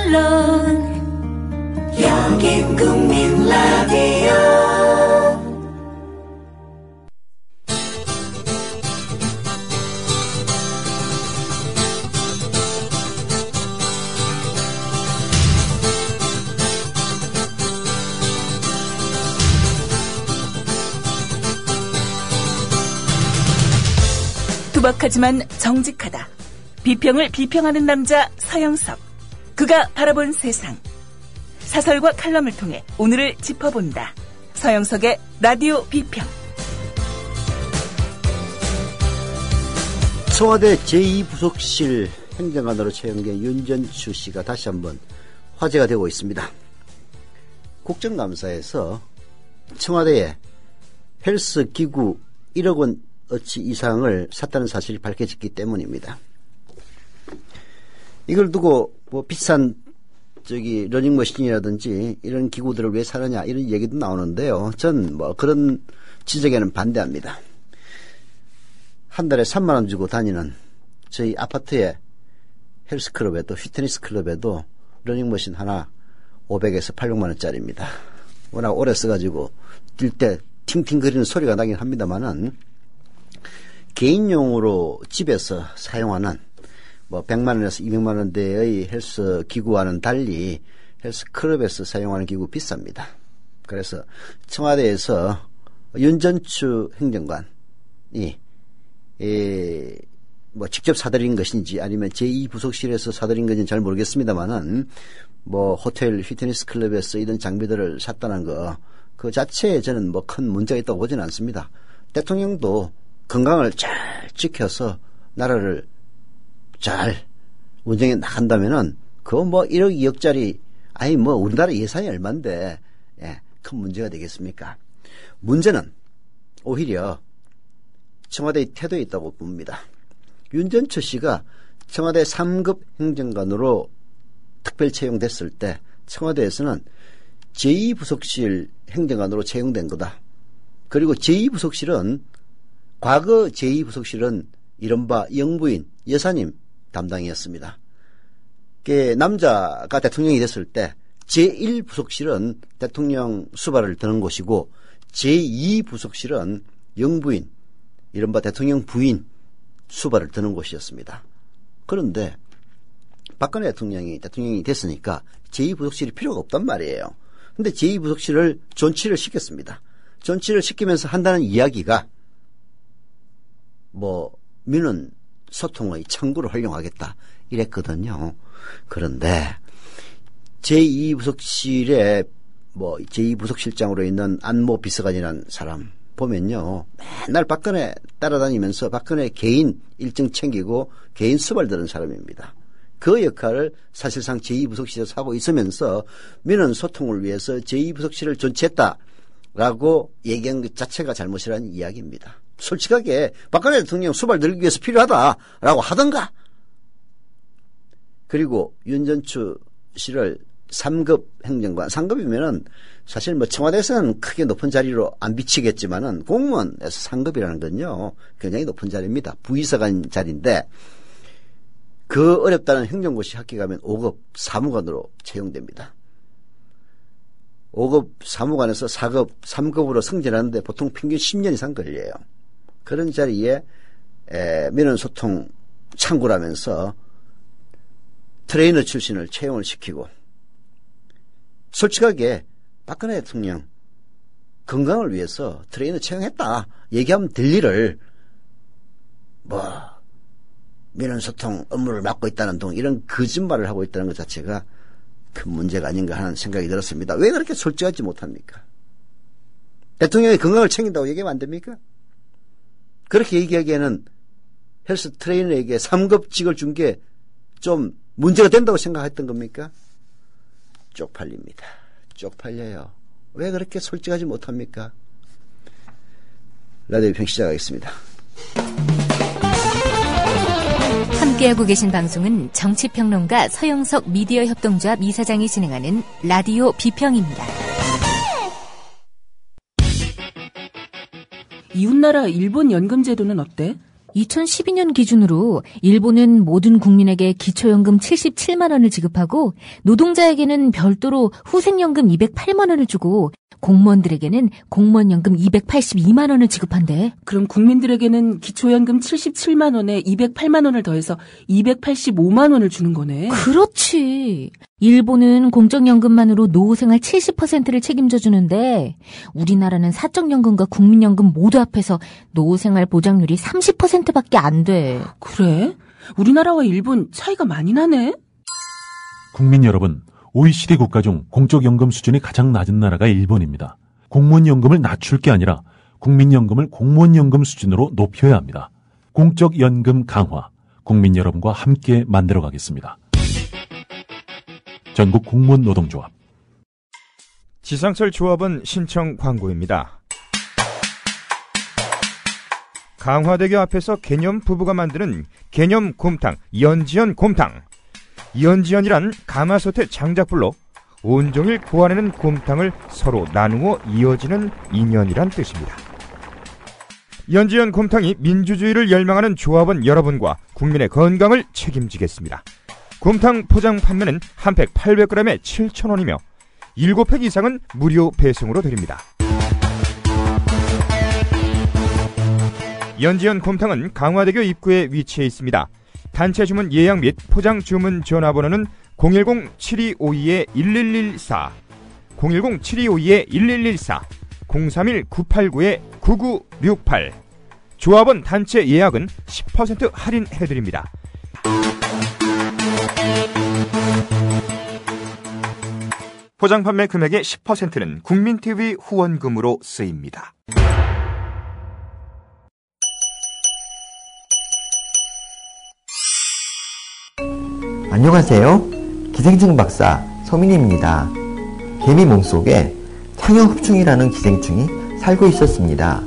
물론 여긴 국민 라디오. 투박하지만 정직하다. 비평을 비평하는 남자 서영석. 그가 바라본 세상. 사설과 칼럼을 통해 오늘을 짚어본다. 서영석의 라디오 비평. 청와대 제2부속실 행정관으로 채용된 윤전추 씨가 다시 한번 화제가 되고 있습니다. 국정감사에서 청와대에 헬스 기구 1억 원어치 이상을 샀다는 사실이 밝혀졌기 때문입니다. 이걸 두고 뭐 비싼 러닝머신이라든지 이런 기구들을 왜 사느냐 이런 얘기도 나오는데요. 전 뭐 그런 지적에는 반대합니다. 한 달에 3만 원 주고 다니는 저희 아파트의 헬스클럽에도 피트니스 클럽에도 러닝머신 하나 500에서 800만 원짜리입니다. 워낙 오래 써가지고 뛸 때 팅팅거리는 소리가 나긴 합니다만은 개인용으로 집에서 사용하는 뭐 100만 원에서 200만 원대의 헬스 기구와는 달리 헬스클럽에서 사용하는 기구 비쌉니다. 그래서 청와대에서 윤전추 행정관이 뭐 직접 사들인 것인지 아니면 제2부속실에서 사들인 건지는 잘 모르겠습니다만은 뭐 호텔 피트니스 클럽에서 이런 장비들을 샀다는 거 그 자체에 저는 뭐 큰 문제가 있다고 보지는 않습니다. 대통령도 건강을 잘 지켜서 나라를 잘 운영해 나간다면은 그거 뭐 1억 2억짜리 아니 뭐 우리나라 예산이 얼만데 큰 문제가 되겠습니까? 문제는 오히려 청와대의 태도에 있다고 봅니다. 윤전추 씨가 청와대 3급 행정관으로 특별 채용됐을 때 청와대에서는 제2부속실 행정관으로 채용된 거다. 그리고 제2부속실은 과거 제2부속실은 이른바 영부인 여사님 담당이었습니다. 남자가 대통령이 됐을 때 제1부속실은 대통령 수발을 드는 곳이고 제2부속실은 영부인 이른바 대통령 부인 수발을 드는 곳이었습니다. 그런데 박근혜 대통령이 됐으니까 제2부속실이 필요가 없단 말이에요. 근데 제2부속실을 존치를 시켰습니다. 존치를 시키면서 한다는 이야기가 뭐 민원 소통의 창구를 활용하겠다 이랬거든요. 그런데 제2부속실에 뭐 제2부속실장으로 있는 안모 비서관이라는 사람 보면요. 맨날 박근혜 따라다니면서 박근혜 개인 일정 챙기고 개인 수발 드는 사람입니다. 그 역할을 사실상 제2부속실에서 하고 있으면서 민원 소통을 위해서 제2부속실을 존치했다라고 얘기한 것 자체가 잘못이라는 이야기입니다. 솔직하게 박근혜 대통령 수발 들기 위해서 필요하다라고 하던가. 그리고 윤전추 씨를 3급 행정관, 3급이면은 사실 뭐 청와대에서는 크게 높은 자리로 안 비치겠지만은 공무원에서 3급이라는 건요 굉장히 높은 자리입니다. 부의사관 자리인데 그 어렵다는 행정고시 합격하면 5급 사무관으로 채용됩니다. 5급 사무관에서 4급, 3급으로 승진하는데 보통 평균 10년 이상 걸려요. 그런 자리에 민원소통 창구라면서 트레이너 출신을 채용을 시키고 솔직하게 박근혜 대통령 건강을 위해서 트레이너 채용했다 얘기하면 될 일을 뭐 민원소통 업무를 맡고 있다는 등 이런 거짓말을 하고 있다는 것 자체가 큰 문제가 아닌가 하는 생각이 들었습니다. 왜 그렇게 솔직하지 못합니까? 대통령의 건강을 챙긴다고 얘기하면 안 됩니까? 그렇게 얘기하기에는 헬스 트레이너에게 3급직을 준 게 좀 문제가 된다고 생각했던 겁니까? 쪽팔립니다. 쪽팔려요. 왜 그렇게 솔직하지 못합니까? 라디오 평 시작하겠습니다. 함께하고 계신 방송은 정치평론가 서영석 미디어 협동조합 이사장이 진행하는 라디오 비평입니다. 이웃나라 일본 연금제도는 어때? 2012년 기준으로 일본은 모든 국민에게 기초연금 77만 원을 지급하고 노동자에게는 별도로 후생연금 208만 원을 주고 공무원들에게는 공무원연금 282만 원을 지급한대. 그럼 국민들에게는 기초연금 77만 원에 208만 원을 더해서 285만 원을 주는 거네. 그렇지. 일본은 공적연금만으로 노후생활 70%를 책임져 주는데 우리나라는 사적연금과 국민연금 모두 합해서 노후생활 보장률이 30%밖에 안 돼. 그래? 우리나라와 일본 차이가 많이 나네. 국민 여러분, OECD 국가 중 공적연금 수준이 가장 낮은 나라가 일본입니다. 공무원연금을 낮출 게 아니라 국민연금을 공무원연금 수준으로 높여야 합니다. 공적연금 강화, 국민 여러분과 함께 만들어가겠습니다. 전국 공무원 노동조합. 지상철 조합원 신청 광고입니다. 강화대교 앞에서 개념 부부가 만드는 개념 곰탕, 연지연 곰탕. 연지연이란 가마솥의 장작불로 온종일 구워내는 곰탕을 서로 나누어 이어지는 인연이란 뜻입니다. 연지연 곰탕이 민주주의를 열망하는 조합원 여러분과 국민의 건강을 책임지겠습니다. 곰탕 포장 판매는 한 팩 800g에 7,000원이며 7팩 이상은 무료 배송으로 드립니다. 연지연 곰탕은 강화대교 입구에 위치해 있습니다. 단체 주문 예약 및 포장 주문 전화번호는 010-7252-1114, 010-7252-1114, 031-989-9968. 조합원 단체 예약은 10% 할인해드립니다. 포장 판매 금액의 10%는 국민TV 후원금으로 쓰입니다. 안녕하세요. 기생충 박사 서민입니다. 개미 몸속에 창형흡충이라는 기생충이 살고 있었습니다.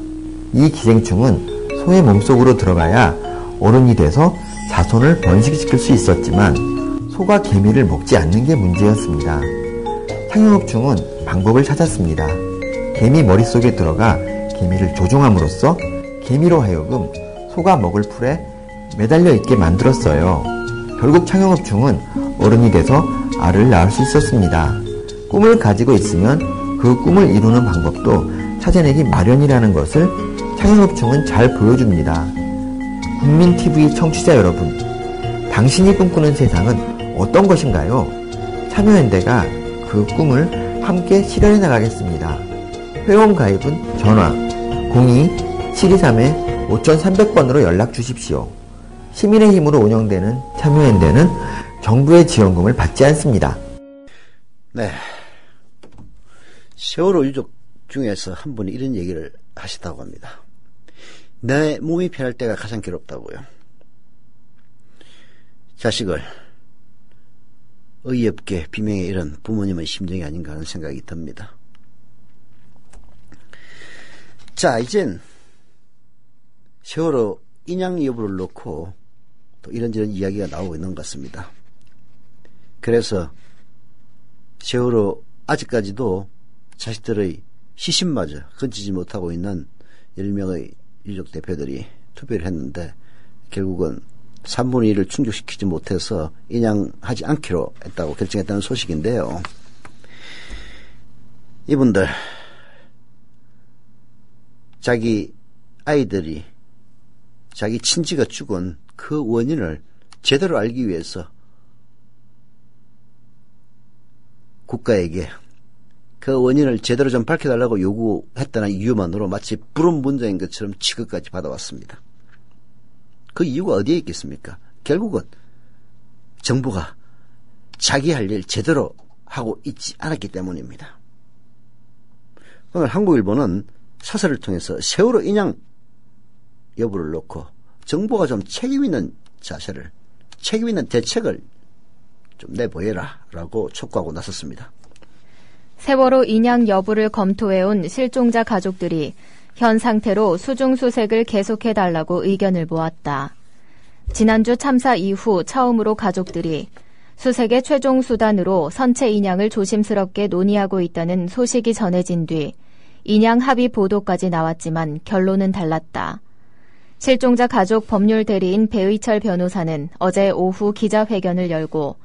이 기생충은 소의 몸속으로 들어가야 어른이 돼서 자손을 번식시킬 수 있었지만 소가 개미를 먹지 않는 게 문제였습니다. 창형흡충은 방법을 찾았습니다. 개미 머릿속에 들어가 개미를 조종함으로써 개미로 하여금 소가 먹을 풀에 매달려 있게 만들었어요. 결국 창형흡충은 어른이 돼서 알을 낳을 수 있었습니다. 꿈을 가지고 있으면 그 꿈을 이루는 방법도 찾아내기 마련이라는 것을 창형흡충은 잘 보여줍니다. 국민TV 청취자 여러분, 당신이 꿈꾸는 세상은 어떤 것인가요? 참여연대가 그 꿈을 함께 실현해 나가겠습니다. 회원 가입은 전화 02-723-5300번으로 연락 주십시오. 시민의 힘으로 운영되는 참여연대는 정부의 지원금을 받지 않습니다. 네. 세월호 유족 중에서 한 분이 이런 얘기를 하시다고 합니다. 내 몸이 편할 때가 가장 괴롭다고요. 자식을 어이없게 비명에 이런 부모님의 심정이 아닌가 하는 생각이 듭니다. 자, 이젠 세월호 인양 여부를 놓고 또 이런저런 이야기가 나오고 있는 것 같습니다. 그래서 세월호 아직까지도 자식들의 시신마저 건지지 못하고 있는 10명의 유족 대표들이 투표를 했는데 결국은 3분의 1을 충족시키지 못해서 인양하지 않기로 했다고 결정했다는 소식인데요. 이분들 자기 아이들이 자기 친지가 죽은 그 원인을 제대로 알기 위해서 국가에게 그 원인을 제대로 좀 밝혀달라고 요구했다는 이유만으로 마치 불운 문제인 것처럼 취급까지 받아왔습니다. 그 이유가 어디에 있겠습니까? 결국은 정부가 자기 할 일 제대로 하고 있지 않았기 때문입니다. 오늘 한국일보는 사설을 통해서 세월호 인양 여부를 놓고 정부가 좀 책임있는 자세를, 책임있는 대책을 좀 내보여라 라고 촉구하고 나섰습니다. 세월호 인양 여부를 검토해온 실종자 가족들이 현 상태로 수중수색을 계속해달라고 의견을 모았다. 지난주 참사 이후 처음으로 가족들이 수색의 최종 수단으로 선체 인양을 조심스럽게 논의하고 있다는 소식이 전해진 뒤 인양 합의 보도까지 나왔지만 결론은 달랐다. 실종자 가족 법률 대리인 배의철 변호사는 어제 오후 기자회견을 열고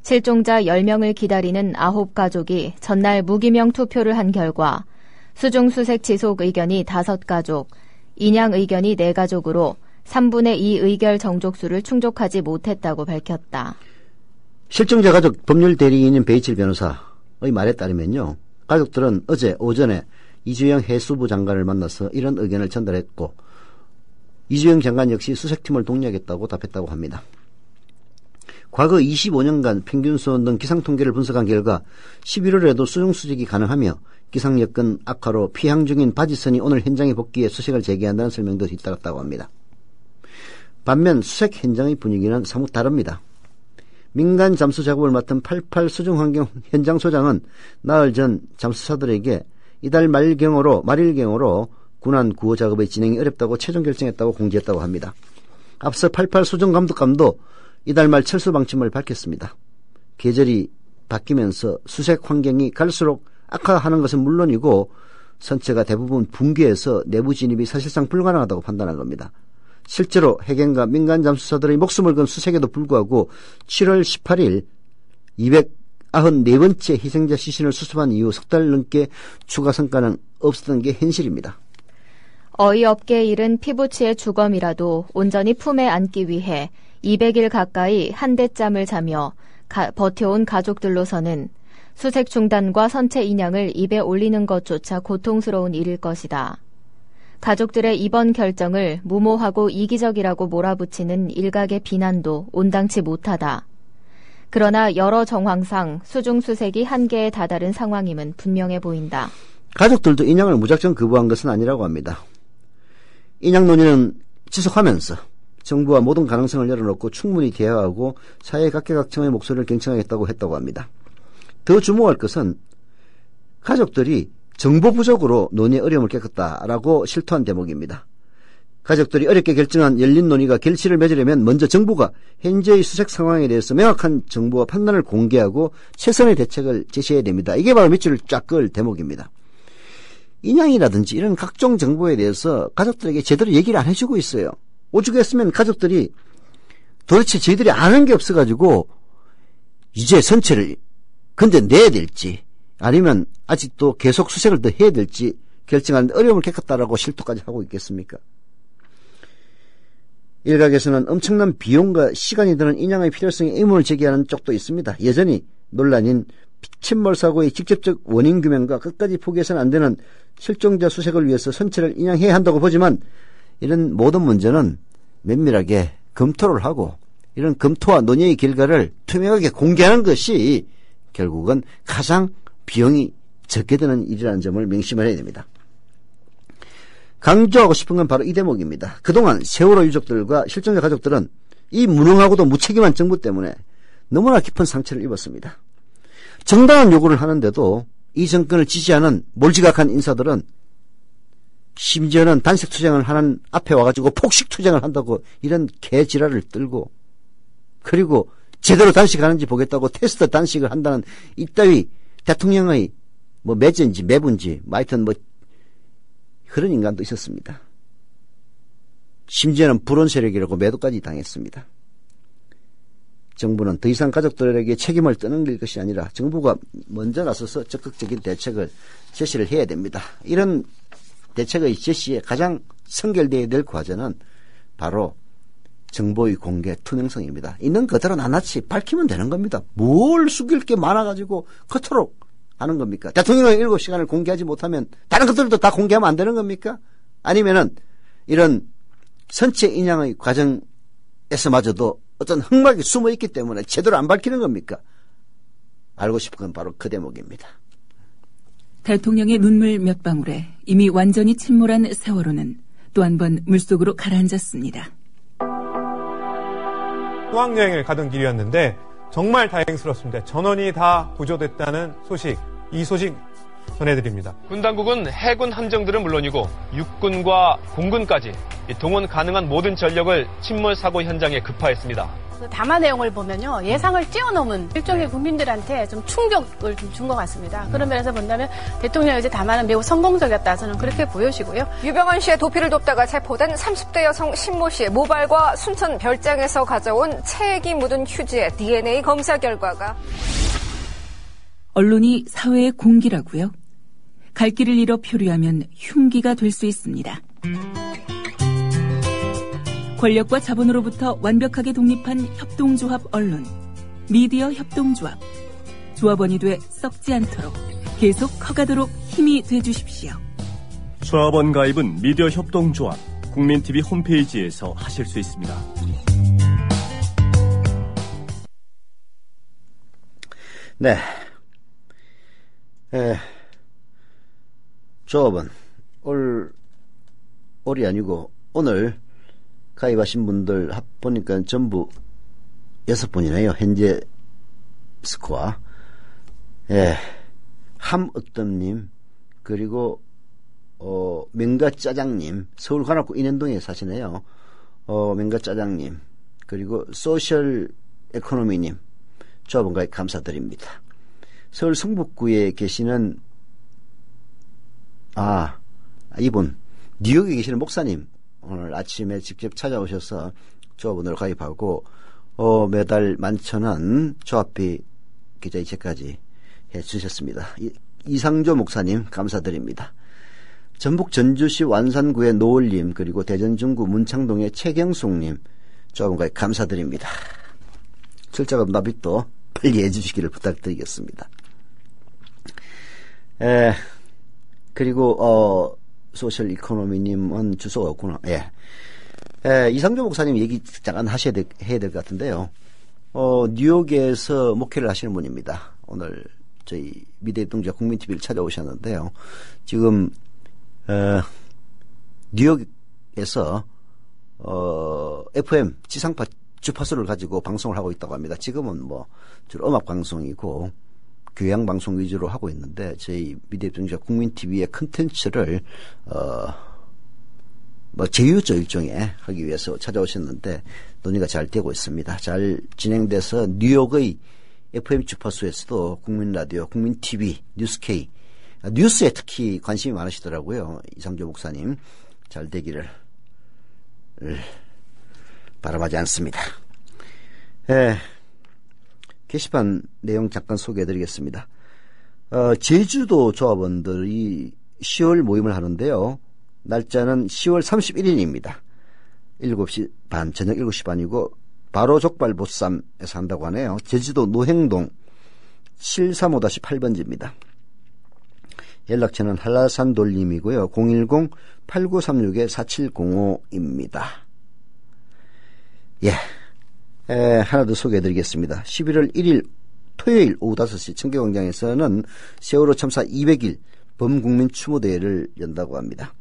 실종자 10명을 기다리는 9가족이 전날 무기명 투표를 한 결과 수중수색 지속 의견이 5가족, 인양 의견이 4가족으로 3분의 2 의결 정족수를 충족하지 못했다고 밝혔다. 실종자 가족 법률 대리인인 배의철 변호사의 말에 따르면요. 가족들은 어제 오전에 이주영 해수부 장관을 만나서 이런 의견을 전달했고 이주영 장관 역시 수색팀을 독려하겠다고 답했다고 합니다. 과거 25년간 평균 수온 등 기상 통계를 분석한 결과 11월에도 수중수색이 가능하며 기상 여건 악화로 피항 중인 바지선이 오늘 현장에 복귀해 수색을 재개한다는 설명도 뒤따랐다고 합니다. 반면 수색 현장의 분위기는 사뭇 다릅니다. 민간 잠수 작업을 맡은 88 수중환경 현장 소장은 나흘 전 잠수사들에게 이달 말일경으로 군안 구호 작업의 진행이 어렵다고 최종 결정했다고 공지했다고 합니다. 앞서 88 수중감독관도 이달 말 철수 방침을 밝혔습니다. 계절이 바뀌면서 수색 환경이 갈수록 악화하는 것은 물론이고 선체가 대부분 붕괴해서 내부 진입이 사실상 불가능하다고 판단한 겁니다. 실제로 해경과 민간 잠수사들의 목숨을 건 수색에도 불구하고 7월 18일 294번째 희생자 시신을 수습한 이후 석 달 넘게 추가 성과는 없었던 게 현실입니다. 어이없게 잃은 피부치의 주검이라도 온전히 품에 안기 위해 200일 가까이 한대짬을 자며 버텨온 가족들로서는 수색 중단과 선체 인양을 입에 올리는 것조차 고통스러운 일일 것이다. 가족들의 이번 결정을 무모하고 이기적이라고 몰아붙이는 일각의 비난도 온당치 못하다. 그러나 여러 정황상 수중수색이 한계에 다다른 상황임은 분명해 보인다. 가족들도 인양을 무작정 거부한 것은 아니라고 합니다. 인양 논의는 지속하면서 정부와 모든 가능성을 열어놓고 충분히 대화하고 사회 각계각층의 목소리를 경청하겠다고 했다고 합니다. 더 주목할 것은 가족들이 정보 부족으로 논의의 어려움을 겪었다라고 실토한 대목입니다. 가족들이 어렵게 결정한 열린 논의가 결실을 맺으려면 먼저 정부가 현재의 수색 상황에 대해서 명확한 정보와 판단을 공개하고 최선의 대책을 제시해야 됩니다. 이게 바로 밑줄을 쫙 그을 대목입니다. 인양이라든지 이런 각종 정보에 대해서 가족들에게 제대로 얘기를 안 해주고 있어요. 오죽했으면 가족들이 도대체 저희들이 아는 게 없어가지고 이제 선체를 건져내야 될지 아니면 아직도 계속 수색을 더 해야 될지 결정하는 데 어려움을 겪었다라고 실토까지 하고 있겠습니까? 일각에서는 엄청난 비용과 시간이 드는 인양의 필요성에 의문을 제기하는 쪽도 있습니다. 여전히 논란인 침몰 사고의 직접적 원인 규명과 끝까지 포기해서는 안 되는 실종자 수색을 위해서 선체를 인양해야 한다고 보지만 이런 모든 문제는 면밀하게 검토를 하고 이런 검토와 논의의 결과를 투명하게 공개하는 것이 결국은 가장 비용이 적게 드는 일이라는 점을 명심해야 됩니다. 강조하고 싶은 건 바로 이 대목입니다. 그동안 세월호 유족들과 실종자 가족들은 이 무능하고도 무책임한 정부 때문에 너무나 깊은 상처를 입었습니다. 정당한 요구를 하는데도 이 정권을 지지하는 몰지각한 인사들은 심지어는 단식 투쟁을 하는 앞에 와가지고 폭식 투쟁을 한다고 이런 개지랄을 떨고 그리고 제대로 단식하는지 보겠다고 테스트 단식을 한다는 이따위 대통령의 매제인지 매분지 하여튼 그런 인간도 있었습니다. 심지어는 불온 세력이라고 매도까지 당했습니다. 정부는 더 이상 가족들에게 책임을 떠넘길 것이 아니라 정부가 먼저 나서서 적극적인 대책을 제시를 해야 됩니다. 이런 대책의 제시에 가장 선결되어야 될 과제는 바로 정보의 공개 투명성입니다. 있는 그대로 낱낱이 밝히면 되는 겁니다. 뭘 숨길 게 많아가지고 그토록 하는 겁니까? 대통령의 7시간을 공개하지 못하면 다른 것들도 다 공개하면 안 되는 겁니까? 아니면은 이런 선체 인양의 과정에서마저도 어떤 흑막이 숨어 있기 때문에 제대로 안 밝히는 겁니까? 알고 싶은 건 바로 그 대목입니다. 대통령의 눈물 몇 방울에 이미 완전히 침몰한 세월호는 또 한 번 물속으로 가라앉았습니다. 수학여행을 가던 길이었는데 정말 다행스럽습니다. 전원이 다 구조됐다는 소식, 이 소식 전해드립니다. 군 당국은 해군 함정들은 물론이고 육군과 공군까지 동원 가능한 모든 전력을 침몰 사고 현장에 급파했습니다. 담화 내용을 보면요, 예상을 뛰어넘은 일종의 국민들한테 좀 충격을 좀 준 것 같습니다. 그런 면에서 본다면 대통령의 이제 담화는 매우 성공적이었다, 저는 그렇게 보여지고요. 유병헌 씨의 도피를 돕다가 체포된 30대 여성 신모 씨의 모발과 순천 별장에서 가져온 체액이 묻은 휴지의 DNA 검사 결과가 언론이 사회의 공기라고요? 갈 길을 잃어 표류하면 흉기가 될 수 있습니다. 권력과 자본으로부터 완벽하게 독립한 협동조합 언론, 미디어 협동조합. 조합원이 돼 썩지 않도록 계속 커가도록 힘이 돼주십시오. 조합원 가입은 미디어 협동조합, 국민TV 홈페이지에서 하실 수 있습니다. 네. 조합원, 올이 아니고 오늘 가입하신 분들 보니까 전부 6분이네요. 현재 스코어. 함으뜸님, 그리고 맹가짜장님, 서울 관악구 인현동에 사시네요. 맹가짜장님, 그리고 소셜 에코노미님, 조합원 가입 감사드립니다. 서울 성북구에 계시는 이분 뉴욕에 계시는 목사님, 오늘 아침에 직접 찾아오셔서 조합원으로 가입하고 매달 11,000원 조합비 계좌이체까지 해주셨습니다. 이상조 목사님 감사드립니다. 전북 전주시 완산구의 노을님, 그리고 대전 중구 문창동의 최경숙님, 조합원 가입 감사드립니다. 철자금 납입도 빨리 해주시기를 부탁드리겠습니다. 그리고 소셜 이코노미님은 주소가 없구나. 이상조 목사님 얘기 잠깐 해야 될 것 같은데요. 뉴욕에서 목회를 하시는 분입니다. 오늘 저희 미디어 협동조합 국민TV를 찾아오셨는데요. 지금 뉴욕에서 FM 지상파 주파수를 가지고 방송을 하고 있다고 합니다. 지금은 주로 음악 방송이고 교양 방송 위주로 하고 있는데, 저희 미디어 협동조합 국민TV의 컨텐츠를 제휴죠 일종의 하기 위해서 찾아오셨는데 논의가 잘 되고 있습니다. 잘 진행돼서 뉴욕의 FM 주파수에서도 국민라디오, 국민TV, 뉴스K, 뉴스에 특히 관심이 많으시더라고요. 이상조 목사님 잘 되기를 바람하지 않습니다. 게시판 내용 잠깐 소개해드리겠습니다. 제주도 조합원들이 10월 모임을 하는데요. 날짜는 10월 31일입니다. 7시 반, 저녁 7시 반이고 바로 족발 보쌈에서 한다고 하네요. 제주도 노행동 735-8번지입니다. 연락처는 한라산 돌림이고요. 010-8936-4705입니다. 하나 더 소개해드리겠습니다. 11월 1일 토요일 오후 5시 청계광장에서는 세월호 참사 200일 범국민 추모대회를 연다고 합니다.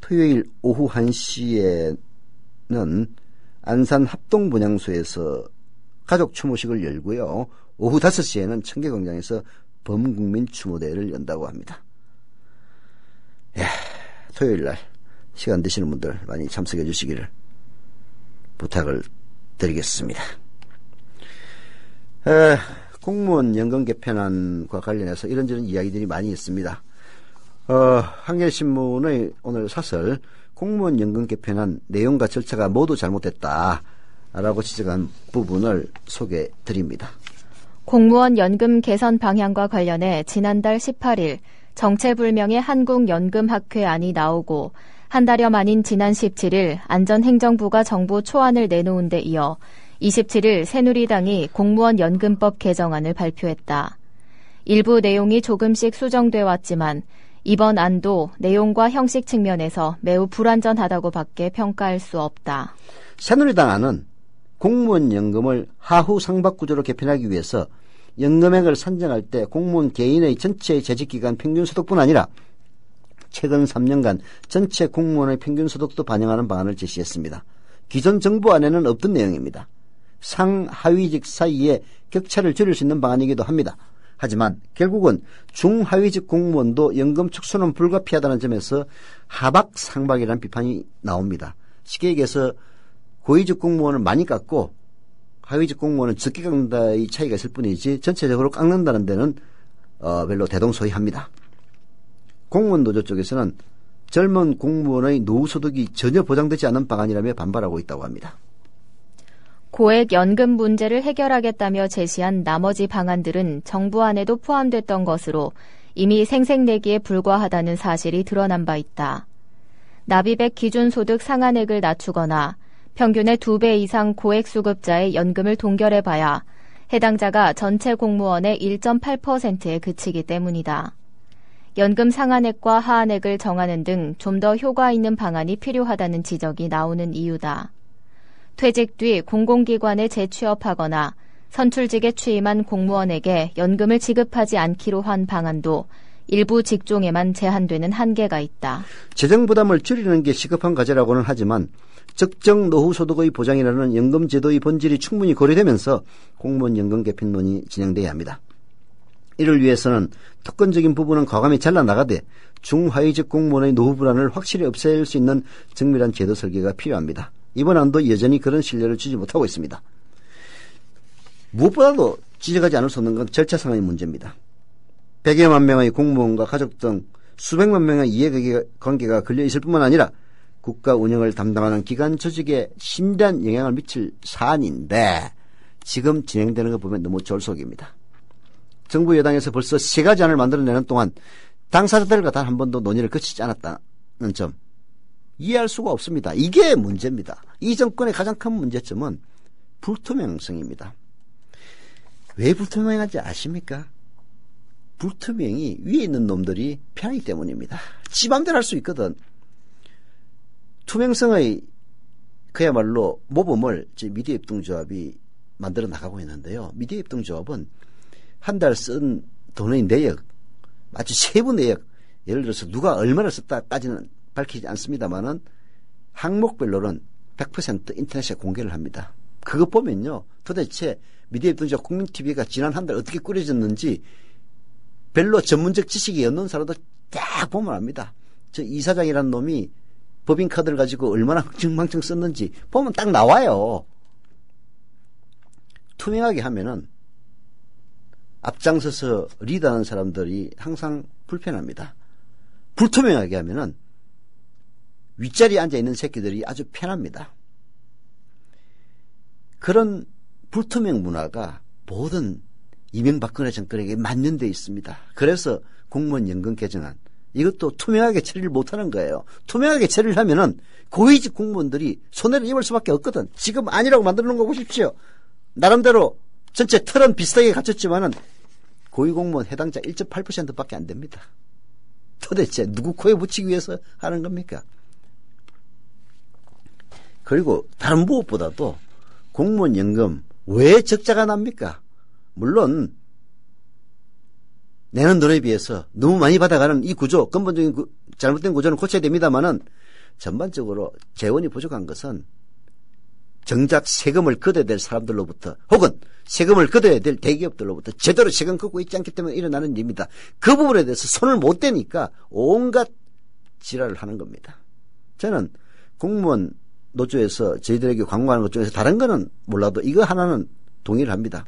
토요일 오후 1시에는 안산 합동분향소에서 가족 추모식을 열고요. 오후 5시에는 청계광장에서 범국민 추모대회를 연다고 합니다. 토요일날 시간 되시는 분들 많이 참석해 주시기를 부탁을 드리겠습니다. 공무원 연금 개편안과 관련해서 이런저런 이야기들이 많이 있습니다. 한겨레신문의 오늘 사설, 공무원 연금 개편안 내용과 절차가 모두 잘못됐다라고 지적한 부분을 소개해 드립니다. 공무원 연금 개선 방향과 관련해 지난달 18일 정체불명의 한국연금학회안이 나오고 한 달여 만인 지난 17일 안전행정부가 정부 초안을 내놓은 데 이어 27일 새누리당이 공무원 연금법 개정안을 발표했다. 일부 내용이 조금씩 수정돼 왔지만 이번 안도 내용과 형식 측면에서 매우 불완전하다고 밖에 평가할 수 없다. 새누리당 안은 공무원 연금을 하후 상박구조로 개편하기 위해서 연금액을 산정할 때 공무원 개인의 전체 재직기간 평균소득뿐 아니라 최근 3년간 전체 공무원의 평균소득도 반영하는 방안을 제시했습니다. 기존 정부안에는 없던 내용입니다. 상하위직 사이에 격차를 줄일 수 있는 방안이기도 합니다. 하지만 결국은 중하위직 공무원도 연금 축소는 불가피하다는 점에서 하박상박이라는 비판이 나옵니다. 쉽게 얘기해서 고위직 공무원을 많이 깎고 하위직 공무원은 적게 깎는다의 차이가 있을 뿐이지 전체적으로 깎는다는 데는 별로 대동소이합니다. 공무원 노조 쪽에서는 젊은 공무원의 노후소득이 전혀 보장되지 않는 방안이라며 반발하고 있다고 합니다. 고액 연금 문제를 해결하겠다며 제시한 나머지 방안들은 정부 안에도 포함됐던 것으로 이미 생색내기에 불과하다는 사실이 드러난 바 있다. 납입액 기준소득 상한액을 낮추거나 평균의 2배 이상 고액 수급자의 연금을 동결해봐야 해당자가 전체 공무원의 1.8%에 그치기 때문이다. 연금 상한액과 하한액을 정하는 등 좀 더 효과 있는 방안이 필요하다는 지적이 나오는 이유다. 퇴직 뒤 공공기관에 재취업하거나 선출직에 취임한 공무원에게 연금을 지급하지 않기로 한 방안도 일부 직종에만 제한되는 한계가 있다. 재정 부담을 줄이는 게 시급한 과제라고는 하지만 적정 노후소득의 보장이라는 연금제도의 본질이 충분히 고려되면서 공무원 연금 개편론이 진행돼야 합니다. 이를 위해서는 특권적인 부분은 과감히 잘라나가되 중하위직 공무원의 노후 불안을 확실히 없앨 수 있는 정밀한 제도 설계가 필요합니다. 이번 안도 여전히 그런 신뢰를 주지 못하고 있습니다. 무엇보다도 지적하지 않을 수 없는 건 절차상의 문제입니다. 100여만 명의 공무원과 가족 등 수백만 명의 이해관계가 걸려있을 뿐만 아니라 국가 운영을 담당하는 기관 조직에 심대한 영향을 미칠 사안인데 지금 진행되는 거 보면 너무 졸속입니다. 정부 여당에서 벌써 3가지 안을 만들어내는 동안 당사자들과 단 한 번도 논의를 거치지 않았다는 점 이해할 수가 없습니다. 이게 문제입니다. 이 정권의 가장 큰 문제점은 불투명성입니다. 왜 불투명한지 아십니까? 불투명이 위에 있는 놈들이 편하기 때문입니다. 지 맘대로 할 수 있거든. 투명성의 그야말로 모범을 미디어 협동조합이 만들어 나가고 있는데요. 미디어 협동조합은 한 달 쓴 돈의 내역, 마치 세부 내역, 예를 들어서 누가 얼마나 썼다까지는 밝히지 않습니다만은 항목별로는 100% 인터넷에 공개를 합니다. 그거 보면요. 도대체 미디어 협동조합 국민TV가 지난 한 달 어떻게 꾸려졌는지 별로 전문적 지식이 없는 사람도 딱 보면 압니다. 저 이사장이라는 놈이 법인카드를 가지고 얼마나 흥청망청 썼는지 보면 딱 나와요. 투명하게 하면은 앞장서서 리드하는 사람들이 항상 불편합니다. 불투명하게 하면은 윗자리에 앉아있는 새끼들이 아주 편합니다. 그런 불투명 문화가 모든 이명박근혜 정권에게 만연되어 있습니다. 그래서 공무원 연금 개정안 이것도 투명하게 처리를 못하는 거예요. 투명하게 처리를 하면은 고위직 공무원들이 손해를 입을 수밖에 없거든. 지금 아니라고 만들어 놓은 거 보십시오. 나름대로 전체 틀은 비슷하게 갖췄지만은 고위공무원 해당자 1.8%밖에 안 됩니다. 도대체 누구 코에 붙이기 위해서 하는 겁니까? 그리고 다른 무엇보다도 공무원 연금 왜 적자가 납니까? 물론 내는 돈에 비해서 너무 많이 받아가는 이 구조, 근본적인 잘못된 구조는 고쳐야 됩니다만은 전반적으로 재원이 부족한 것은 정작 세금을 걷어야 될 사람들로부터 혹은 세금을 걷어야 될 대기업들로부터 제대로 세금 걷고 있지 않기 때문에 일어나는 일입니다. 그 부분에 대해서 손을 못 대니까 온갖 지랄을 하는 겁니다. 저는 공무원 노조에서 저희들에게 광고하는 것 중에서 다른 거는 몰라도 이거 하나는 동의를 합니다.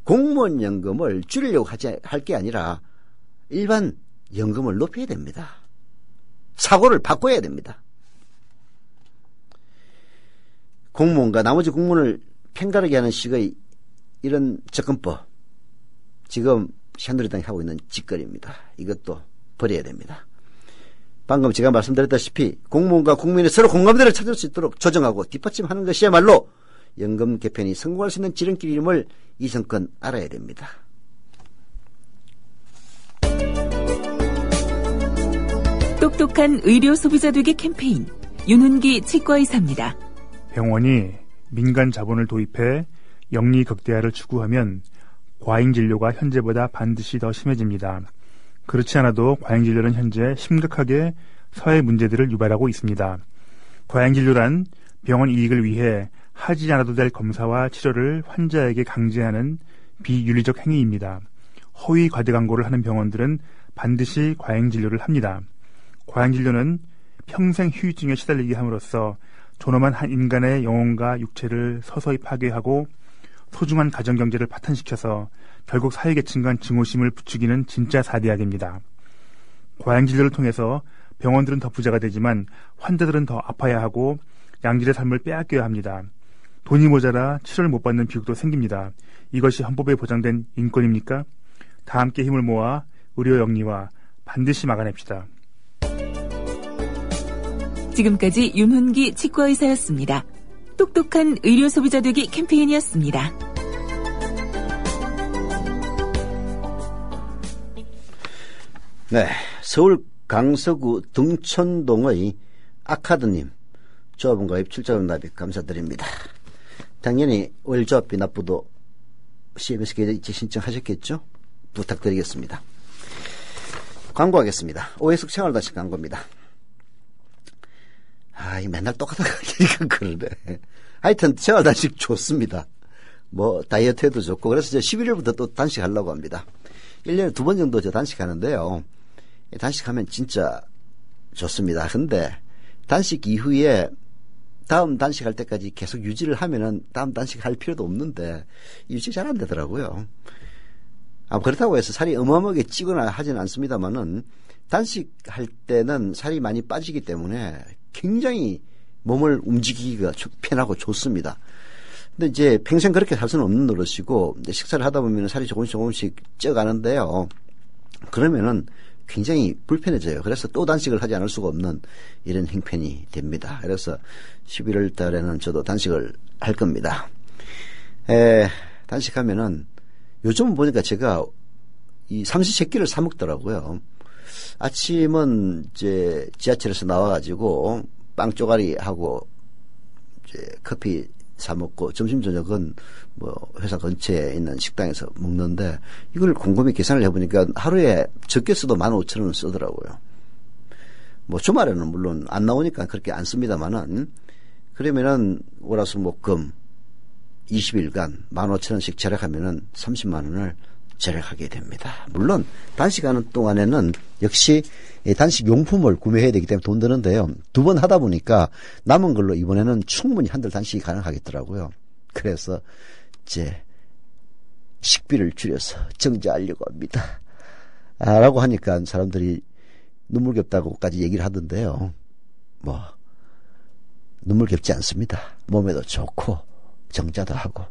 공무원 연금을 줄이려고 할 게 아니라 일반 연금을 높여야 됩니다. 사고를 바꿔야 됩니다. 공무원과 나머지 공무원을 편가르게 하는 식의 이런 접근법 지금 새누리당이 하고 있는 짓거리입니다. 이것도 버려야 됩니다. 방금 제가 말씀드렸다시피 공무원과 국민이 서로 공감대를 찾을 수 있도록 조정하고 뒷받침하는 것이야말로 연금 개편이 성공할 수 있는 지름길임을 이 정권 알아야 됩니다. 똑똑한 의료 소비자 되기 캠페인 윤훈기 치과의사입니다. 병원이 민간 자본을 도입해 영리 극대화를 추구하면 과잉 진료가 현재보다 반드시 더 심해집니다. 그렇지 않아도 과잉 진료는 현재 심각하게 사회 문제들을 유발하고 있습니다. 과잉 진료란 병원 이익을 위해 하지 않아도 될 검사와 치료를 환자에게 강제하는 비윤리적 행위입니다. 허위 과대 광고를 하는 병원들은 반드시 과잉 진료를 합니다. 과잉 진료는 평생 후유증에 시달리게 함으로써 존엄한 한 인간의 영혼과 육체를 서서히 파괴하고 소중한 가정경제를 파탄시켜서 결국 사회계층 간 증오심을 부추기는 진짜 사대악입니다. 과잉진료를 통해서 병원들은 더 부자가 되지만 환자들은 더 아파야 하고 양질의 삶을 빼앗겨야 합니다. 돈이 모자라 치료를 못 받는 비극도 생깁니다. 이것이 헌법에 보장된 인권입니까? 다 함께 힘을 모아 의료 영리화 반드시 막아냅시다. 지금까지 윤훈기 치과의사였습니다. 똑똑한 의료 소비자 되기 캠페인이었습니다. 네, 서울 강서구 등촌동의 아카드님 조합원 가입 출자금 납입 감사드립니다. 당연히 오일 조합비 납부도 CMS 계좌이체 신청하셨겠죠? 부탁드리겠습니다. 광고하겠습니다. 오해숙 생활단식 광고입니다. 이 맨날 똑같으니까 그러네. 하여튼 생활단식 좋습니다. 뭐 다이어트에도 좋고 그래서 저 11일부터 또 단식하려고 합니다. 1년에 2번 정도 저 단식하는데요. 단식하면 진짜 좋습니다. 근데 단식 이후에 다음 단식할 때까지 계속 유지를 하면은 다음 단식할 필요도 없는데 유지 잘 안 되더라고요. 그렇다고 해서 살이 어마어마하게 찌거나 하지는 않습니다만은 단식할 때는 살이 많이 빠지기 때문에 굉장히 몸을 움직이기가 편하고 좋습니다. 근데 이제 평생 그렇게 살 수는 없는 노릇이고 식사를 하다 보면 살이 조금씩 쪄가는데요. 그러면은 굉장히 불편해져요. 그래서 또 단식을 하지 않을 수가 없는 이런 형편이 됩니다. 그래서 11월 달에는 저도 단식을 할 겁니다. 단식하면은 요즘 보니까 제가 이 삼시세끼를 사 먹더라고요. 아침은 이제 지하철에서 나와가지고 빵 쪼가리 하고 이제 커피 사 먹고 점심 저녁은 뭐 회사 근처에 있는 식당에서 먹는데 이걸 곰곰이 계산을 해보니까 하루에 적게 써도 15,000원 쓰더라고요. 뭐 주말에는 물론 안 나오니까 그렇게 안 씁니다만은 그러면은 월화수목금 20일간 15,000원씩 절약하면은 30만 원을 절약하게 됩니다. 물론 단식하는 동안에는 역시 단식 용품을 구매해야 되기 때문에 돈 드는데요. 2번 하다 보니까 남은 걸로 이번에는 충분히 한 달 단식이 가능하겠더라고요. 그래서 이제 식비를 줄여서 정지하려고 합니다. 라고 하니까 사람들이 눈물겹다고까지 얘기를 하던데요. 뭐 눈물겹지 않습니다. 몸에도 좋고 정자도 하고.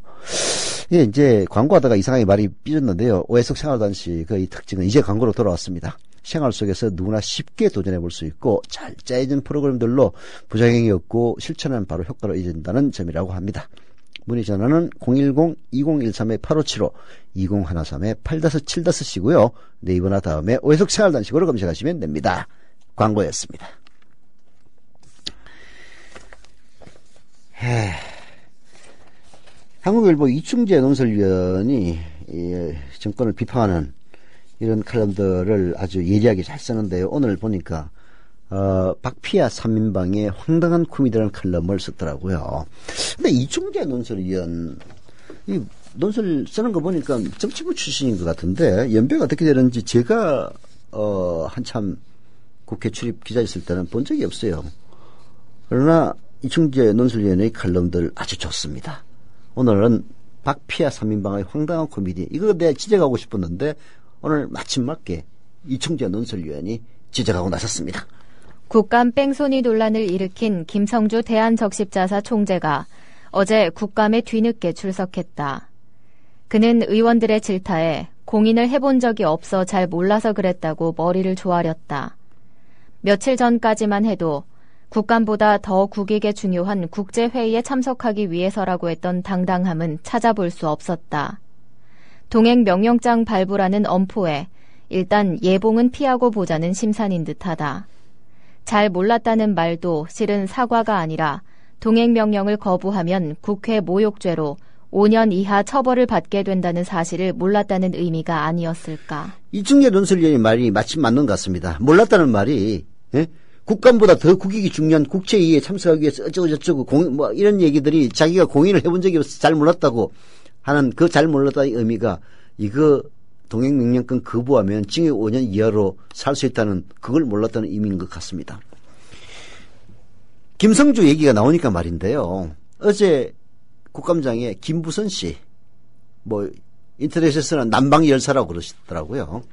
예, 이제 광고하다가 이상하게 말이 삐졌는데요. 오해석 생활단식의 특징은 이제 광고로 돌아왔습니다. 생활 속에서 누구나 쉽게 도전해 볼 수 있고 잘 짜여진 프로그램들로 부작용이 없고 실천하면 바로 효과를 이어진다는 점이라고 합니다. 문의 전화는 010-2013-8575, 2013-8575시고요. 네이버나 다음에 오해석 생활단식으로 검색하시면 됩니다. 광고였습니다. 한국일보 이충재 논설위원이 정권을 비판하는 이런 칼럼들을 아주 예리하게 잘 쓰는데요. 오늘 보니까 박피아 3인방의 황당한 쿠미디라는 칼럼을 썼더라고요. 근데 이충재 논설위원 이 논설 쓰는 거 보니까 정치부 출신인 것 같은데 연배가 어떻게 되는지 제가 한참 국회 출입 기자 있을 때는 본 적이 없어요. 그러나 이충재 논설위원의 칼럼들 아주 좋습니다. 오늘은 박피아 3인방의 황당한 코미디 이거 내가 지적하고 싶었는데 오늘 마침 맞게 이충재 논설위원이 지적하고 나섰습니다. 국감 뺑소니 논란을 일으킨 김성주 대한적십자사 총재가 어제 국감에 뒤늦게 출석했다. 그는 의원들의 질타에 공인을 해본 적이 없어 잘 몰라서 그랬다고 머리를 조아렸다. 며칠 전까지만 해도 국감보다 더 국익에 중요한 국제회의에 참석하기 위해서라고 했던 당당함은 찾아볼 수 없었다. 동행 명령장 발부라는 엄포에 일단 예봉은 피하고 보자는 심산인 듯하다. 잘 몰랐다는 말도 실은 사과가 아니라 동행 명령을 거부하면 국회 모욕죄로 5년 이하 처벌을 받게 된다는 사실을 몰랐다는 의미가 아니었을까. 이충재 논설위원의 말이 마침 맞는 것 같습니다. 몰랐다는 말이 국감보다 더 국익이 중요한 국제회의에 참석하기 위해서 어쩌고 뭐 이런 얘기들이 자기가 공인을 해본 적이 없어서 잘 몰랐다고 하는 그 잘 몰랐다의 의미가 이거 동행명령권 거부하면 징역 5년 이하로 살 수 있다는 그걸 몰랐다는 의미인 것 같습니다. 김성주 얘기가 나오니까 말인데요. 어제 국감장에 김부선 씨 뭐 인터넷에서는 남방 열사라고 그러시더라고요.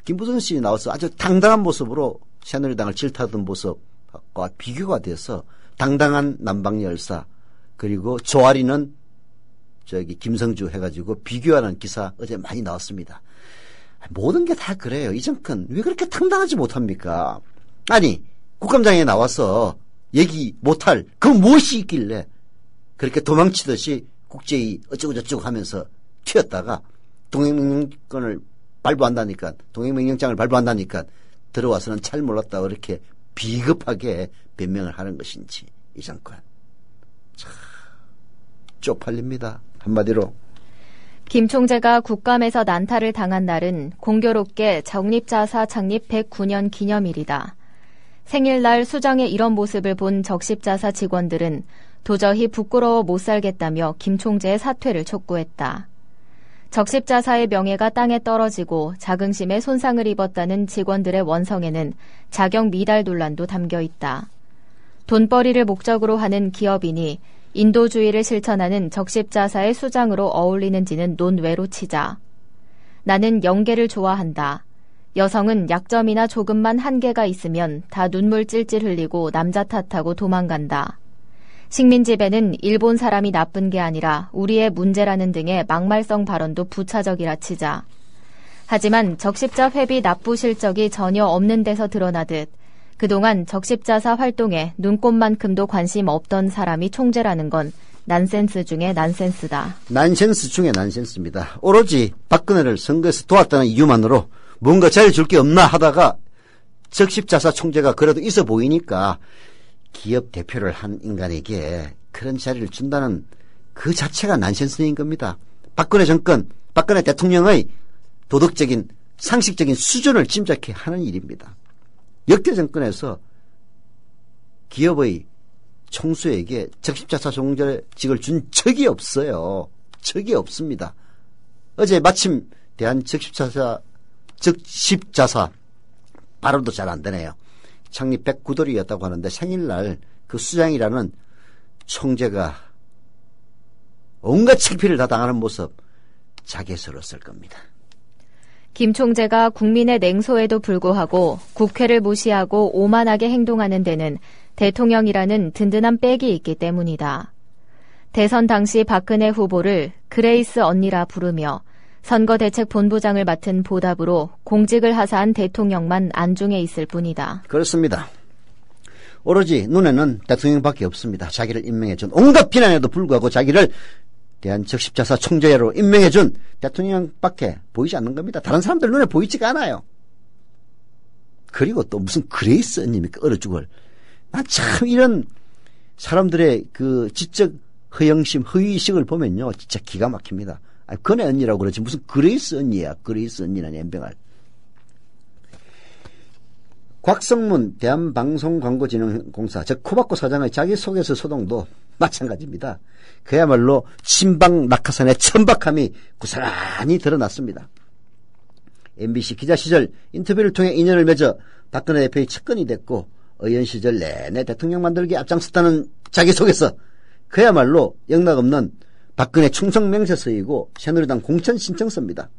김부선 씨 나와서 아주 당당한 모습으로 새누리당을 질타하던 모습과 비교가 돼서 당당한 남방 열사, 그리고 조아리는 김성주 해가지고 비교하는 기사 어제 많이 나왔습니다. 모든 게 다 그래요. 이 정권 왜 그렇게 당당하지 못합니까? 아니, 국감장에 나와서 얘기 못할 그 무엇이 있길래 그렇게 도망치듯이 국제회의 어쩌고저쩌고 하면서 튀었다가 동행명령장을 발부한다니까 들어와서는 잘 몰랐다고 이렇게 비겁하게 변명을 하는 것인지, 이 정권 참 쪽팔립니다. 한마디로. 김 총재가 국감에서 난타를 당한 날은 공교롭게 적립자사 창립 109년 기념일이다. 생일날 수장의 이런 모습을 본 적십자사 직원들은 도저히 부끄러워 못 살겠다며 김 총재의 사퇴를 촉구했다. 적십자사의 명예가 땅에 떨어지고 자긍심에 손상을 입었다는 직원들의 원성에는 자격 미달 논란도 담겨 있다. 돈벌이를 목적으로 하는 기업인이 인도주의를 실천하는 적십자사의 수장으로 어울리는지는 논외로 치자. 나는 영계를 좋아한다. 여성은 약점이나 조금만 한계가 있으면 다 눈물 찔찔 흘리고 남자 탓하고 도망간다. 식민지배는 일본 사람이 나쁜 게 아니라 우리의 문제라는 등의 막말성 발언도 부차적이라 치자. 하지만 적십자 회비 납부 실적이 전혀 없는 데서 드러나듯 그동안 적십자사 활동에 눈꼽만큼도 관심 없던 사람이 총재라는 건 난센스 중에 난센스다. 난센스 중에 난센스입니다. 오로지 박근혜를 선거에서 도왔다는 이유만으로 뭔가 자리 줄 게 없나 하다가 적십자사 총재가 그래도 있어 보이니까 기업 대표를 한 인간에게 그런 자리를 준다는 그 자체가 난센스인 겁니다. 박근혜 정권, 박근혜 대통령의 도덕적인, 상식적인 수준을 짐작해 하는 일입니다. 역대 정권에서 기업의 총수에게 적십자사 총재직을 준 적이 없어요. 적이 없습니다. 어제 마침 대한 적십자사 발음도 잘 안 되네요. 창립 109돌이었다고 하는데 생일날 그 수장이라는 총재가 온갖 창피를 다 당하는 모습 자괴스러웠을 겁니다. 김 총재가 국민의 냉소에도 불구하고 국회를 무시하고 오만하게 행동하는 데는 대통령이라는 든든한 백이 있기 때문이다. 대선 당시 박근혜 후보를 그레이스 언니라 부르며 선거대책본부장을 맡은 보답으로 공직을 하사한 대통령만 안중에 있을 뿐이다. 그렇습니다. 오로지 눈에는 대통령밖에 없습니다. 자기를 임명해준 온갖 비난에도 불구하고 자기를 대한 적십자사 총재로 임명해준 대통령밖에 보이지 않는 겁니다. 다른 사람들 눈에 보이지가 않아요. 그리고 또 무슨 그레이스 언니입니까? 얼어 죽을. 난 참 이런 사람들의 그 지적 허영심, 허위의식을 보면요, 진짜 기가 막힙니다. 아니, 건혜 언니라고 그러지 무슨 그레이스 언니야. 그레이스 언니는 연병할. 곽성문 대한방송광고진흥공사 즉 코바코 사장의 자기소개서 소동도 마찬가지입니다. 그야말로 친박 낙하산의 천박함이 고스란히 드러났습니다. MBC 기자 시절 인터뷰를 통해 인연을 맺어 박근혜 대표의 측근이 됐고 의원 시절 내내 대통령 만들기에 앞장섰다는 자기소개서, 그야말로 영락없는 박근혜 충성 명세서이고 새누리당 공천 신청서입니다.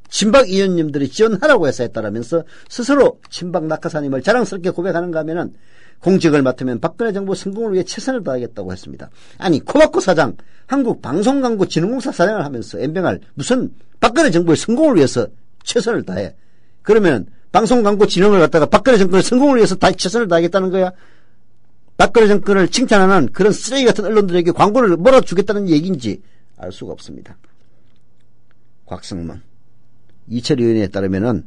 친박 의원님들이 지원하라고 해서 했다라면서 스스로 친박 낙하산임을 자랑스럽게 고백하는가 하면은 공직을 맡으면 박근혜 정부 성공을 위해 최선을 다하겠다고 했습니다. 아니, 코바코 사장, 한국방송광고진흥공사 사장을 하면서 연병할 무슨 박근혜 정부의 성공을 위해서 최선을 다해. 그러면 방송광고진흥을 갖다가 박근혜 정권의 성공을 위해서 다 최선을 다하겠다는 거야? 박근혜 정권을 칭찬하는 그런 쓰레기 같은 언론들에게 광고를 몰아주겠다는 얘기인지 알 수가 없습니다. 곽성문, 이철 의원에 따르면은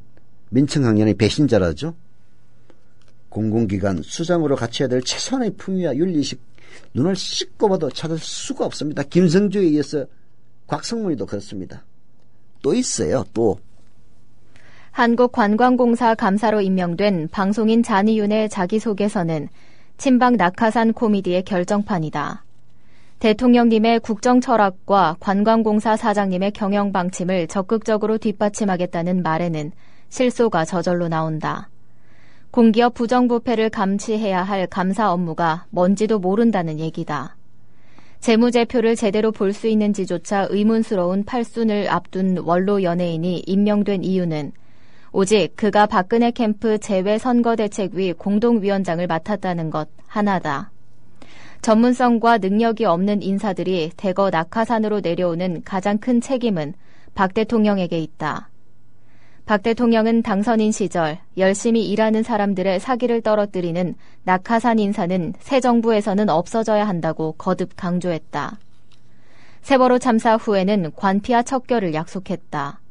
민청학년의 배신자라죠. 공공기관 수장으로 갖춰야 될 최소한의 품위와 윤리식 눈을 씻고 봐도 찾을 수가 없습니다. 김성주에 의해서 곽성문이도 그렇습니다. 또 있어요. 또 한국관광공사 감사로 임명된 방송인 잔이윤의 자기소개서는 친박 낙하산 코미디의 결정판이다. 대통령님의 국정철학과 관광공사 사장님의 경영방침을 적극적으로 뒷받침하겠다는 말에는 실소가 저절로 나온다. 공기업 부정부패를 감시해야 할 감사 업무가 뭔지도 모른다는 얘기다. 재무제표를 제대로 볼 수 있는지조차 의문스러운 팔순을 앞둔 원로 연예인이 임명된 이유는 오직 그가 박근혜 캠프 재외선거대책위 공동위원장을 맡았다는 것 하나다. 전문성과 능력이 없는 인사들이 대거 낙하산으로 내려오는 가장 큰 책임은 박 대통령에게 있다. 박 대통령은 당선인 시절 열심히 일하는 사람들의 사기를 떨어뜨리는 낙하산 인사는 새 정부에서는 없어져야 한다고 거듭 강조했다. 세월호 참사 후에는 관피와 척결을 약속했다.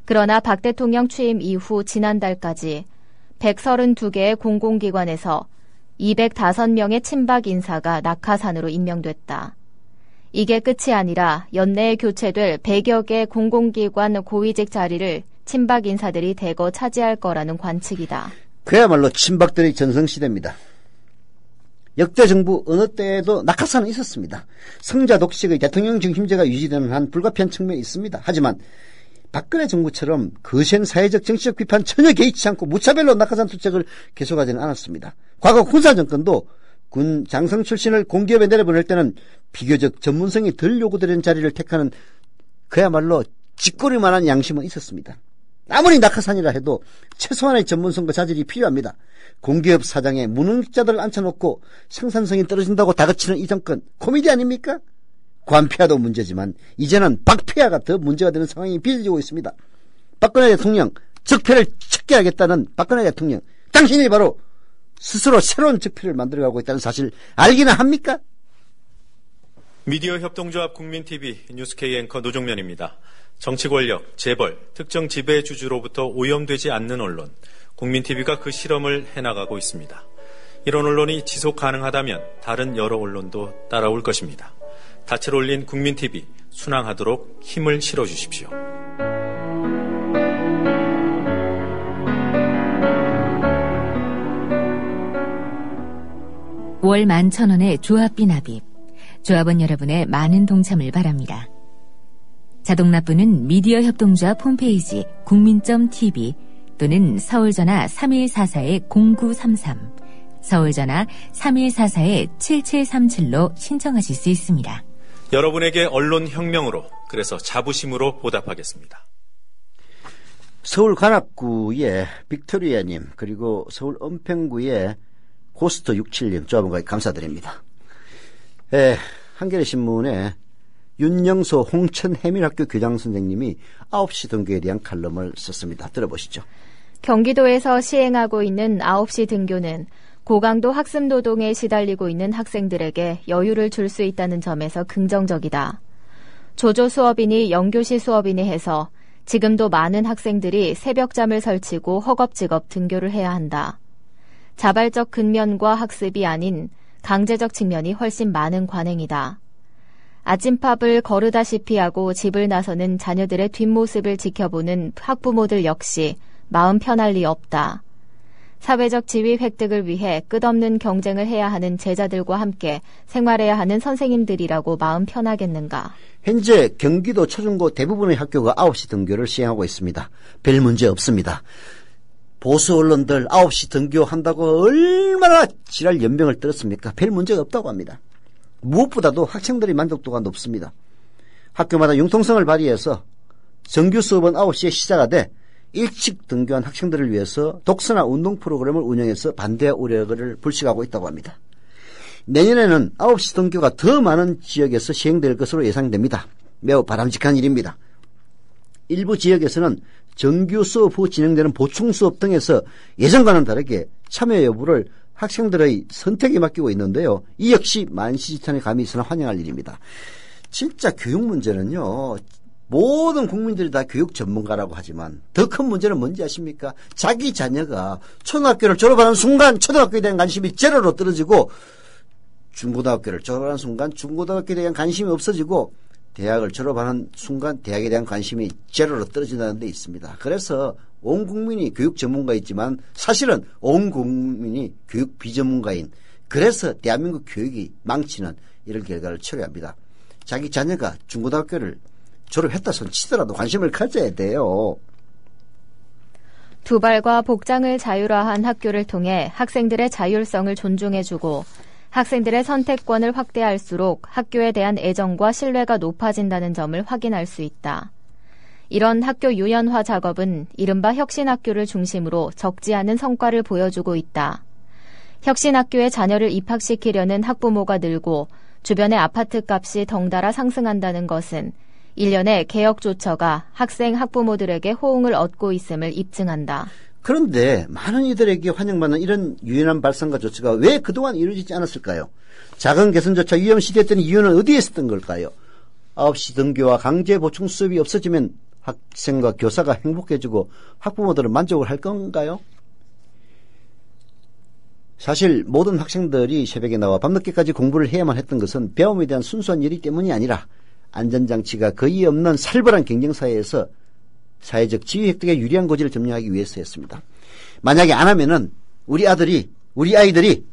그러나 박 대통령 취임 이후 지난달까지 132개의 공공기관에서 205명의 친박 인사가 낙하산으로 임명됐다. 이게 끝이 아니라 연내에 교체될 100여 개 공공기관 고위직 자리를 친박 인사들이 대거 차지할 거라는 관측이다. 그야말로 친박들의 전성시대입니다. 역대 정부 어느 때에도 낙하산은 있었습니다. 성자 독식의 대통령 중심제가 유지되는 한 불가피한 측면이 있습니다. 하지만 박근혜 정부처럼 거센 사회적 정치적 비판 전혀 개의치 않고 무차별로 낙하산 투척을 계속하지는 않았습니다. 과거 군사정권도 군 장성 출신을 공기업에 내려보낼 때는 비교적 전문성이 덜 요구되는 자리를 택하는 그야말로 쥐꼬리만한 양심은 있었습니다. 아무리 낙하산이라 해도 최소한의 전문성과 자질이 필요합니다. 공기업 사장에 무능자들을 앉혀놓고 생산성이 떨어진다고 다그치는 이 정권 코미디 아닙니까? 관폐하도 문제지만 이제는 박폐하가 더 문제가 되는 상황이 빚어지고 있습니다. 박근혜 대통령 적폐를 척결하겠다는 박근혜 대통령, 당신이 바로 스스로 새로운 적폐를 만들어가고 있다는 사실 알기나 합니까? 미디어 협동조합 국민TV 뉴스K 앵커 노종면입니다. 정치 권력, 재벌, 특정 지배주주로부터 오염되지 않는 언론, 국민TV가 그 실험을 해나가고 있습니다. 이런 언론이 지속 가능하다면 다른 여러 언론도 따라올 것입니다. 닻을 올린 국민TV, 순항하도록 힘을 실어주십시오. 월 11,000원의 조합비 납입. 조합원 여러분의 많은 동참을 바랍니다. 자동납부는 미디어 협동조합 홈페이지 국민.tv 또는 서울전화 3144-0933, 서울전화 3144-7737로 신청하실 수 있습니다. 여러분에게 언론혁명으로, 그래서 자부심으로 보답하겠습니다. 서울 관악구의 빅토리아님, 그리고 서울 은평구의 고스트 67님 조합원과 감사드립니다. 한겨레신문에 윤영소 홍천해밀학교 교장 선생님이 9시 등교에 대한 칼럼을 썼습니다. 들어보시죠. 경기도에서 시행하고 있는 9시 등교는 고강도 학습 노동에 시달리고 있는 학생들에게 여유를 줄 수 있다는 점에서 긍정적이다. 조조 수업이니 영교시 수업이니 해서 지금도 많은 학생들이 새벽잠을 설치고 허겁지겁 등교를 해야 한다. 자발적 근면과 학습이 아닌 강제적 측면이 훨씬 많은 관행이다. 아침밥을 거르다시피 하고 집을 나서는 자녀들의 뒷모습을 지켜보는 학부모들 역시 마음 편할 리 없다. 사회적 지위 획득을 위해 끝없는 경쟁을 해야 하는 제자들과 함께 생활해야 하는 선생님들이라고 마음 편하겠는가. 현재 경기도 초중고 대부분의 학교가 9시 등교를 시행하고 있습니다. 별 문제 없습니다. 보수 언론들 9시 등교한다고 얼마나 지랄 연병을 떨었습니까? 별 문제가 없다고 합니다. 무엇보다도 학생들의 만족도가 높습니다. 학교마다 융통성을 발휘해서 정규 수업은 9시에 시작하되 일찍 등교한 학생들을 위해서 독서나 운동 프로그램을 운영해서 반대 우려를 불식하고 있다고 합니다. 내년에는 9시 등교가 더 많은 지역에서 시행될 것으로 예상됩니다. 매우 바람직한 일입니다. 일부 지역에서는 정규 수업 후 진행되는 보충 수업 등에서 예전과는 다르게 참여 여부를 학생들의 선택에 맡기고 있는데요. 이 역시 만시지탄의 감이 있으나 환영할 일입니다. 진짜 교육 문제는요, 모든 국민들이 다 교육 전문가라고 하지만 더 큰 문제는 뭔지 아십니까? 자기 자녀가 초등학교를 졸업하는 순간 초등학교에 대한 관심이 제로로 떨어지고, 중고등학교를 졸업하는 순간 중고등학교에 대한 관심이 없어지고, 대학을 졸업하는 순간 대학에 대한 관심이 제로로 떨어진다는 데 있습니다. 그래서 온 국민이 교육 전문가이지만 사실은 온 국민이 교육 비전문가인, 그래서 대한민국 교육이 망치는 이런 결과를 초래합니다. 자기 자녀가 중고등학교를 졸업했다 손 치더라도 관심을 가져야 돼요. 두발과 복장을 자율화한 학교를 통해 학생들의 자율성을 존중해주고 학생들의 선택권을 확대할수록 학교에 대한 애정과 신뢰가 높아진다는 점을 확인할 수 있다. 이런 학교 유연화 작업은 이른바 혁신학교를 중심으로 적지 않은 성과를 보여주고 있다. 혁신학교에 자녀를 입학시키려는 학부모가 늘고 주변의 아파트 값이 덩달아 상승한다는 것은 일련의 개혁 조처가 학생, 학부모들에게 호응을 얻고 있음을 입증한다. 그런데 많은 이들에게 환영받는 이런 유연한 발상과 조치가 왜 그동안 이루어지지 않았을까요? 작은 개선조차 위험시됐던 이유는 어디에 있었던 걸까요? 9시 등교와 강제 보충 수업이 없어지면 학생과 교사가 행복해지고 학부모들은 만족을 할 건가요? 사실 모든 학생들이 새벽에 나와 밤늦게까지 공부를 해야만 했던 것은 배움에 대한 순수한 열의 때문이 아니라 안전장치가 거의 없는 살벌한 경쟁사회에서 사회적 지위 획득에 유리한 고지를 점령하기 위해서였습니다. 만약에 안 하면은 우리 아이들이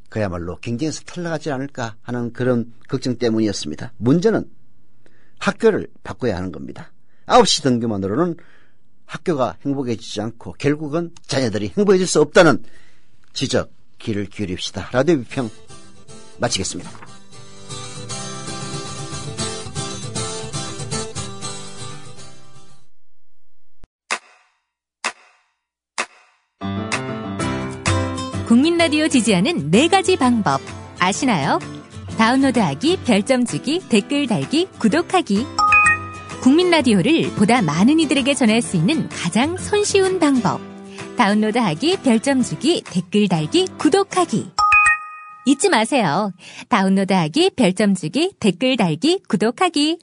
그야말로 경쟁에서 탈락하지 않을까 하는 그런 걱정 때문이었습니다. 문제는 학교를 바꿔야 하는 겁니다. 9시 등교만으로는 학교가 행복해지지 않고 결국은 자녀들이 행복해질 수 없다는 지적, 귀를 기울입시다. 라디오 비평 마치겠습니다. 국민 라디오 지지하는 4가지 방법 아시나요? 다운로드하기, 별점 주기, 댓글 달기, 구독하기. 국민 라디오를 보다 많은 이들에게 전할 수 있는 가장 손쉬운 방법. 다운로드하기, 별점 주기, 댓글 달기, 구독하기. 잊지 마세요. 다운로드하기, 별점 주기, 댓글 달기, 구독하기.